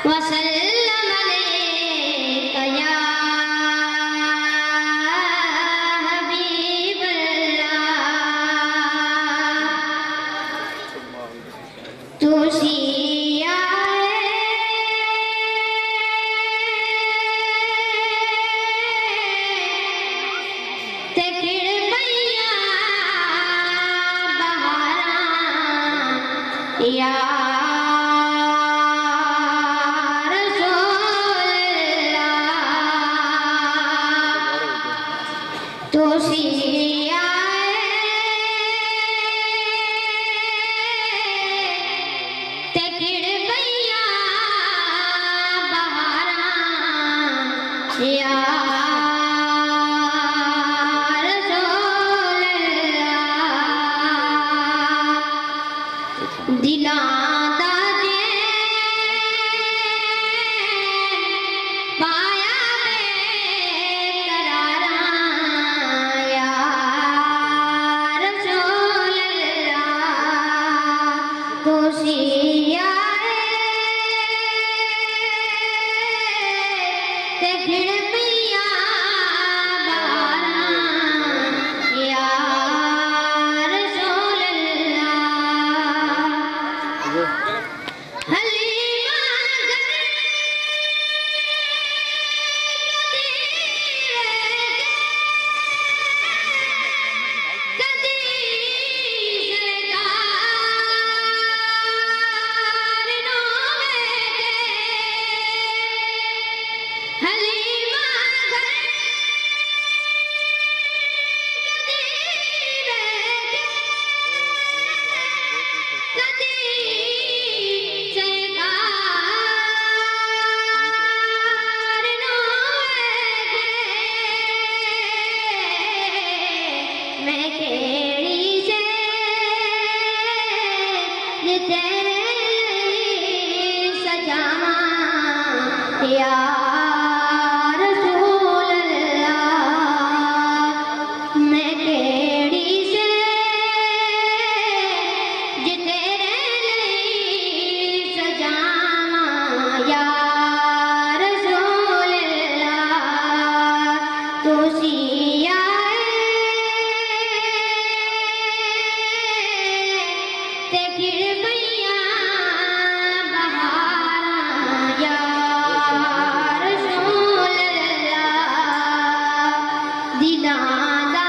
वसल्लम अलैका या हबीबल्लाह। तू सिया ते खिड़ पैया बहारा या तो सिया ते खिड़ पैया बहारा या रसूल अल्लाह। दिलां दा पाया सिया ते खिड़ पैया बहारा या रसूल अल्लाह। हलीमा या रसूल अल्लाह। मैं केड़ी से जे तेरे लिए सजावां या रसूल अल्लाह। तू सिया ते खिड़ पैया बहारा या दिलां दा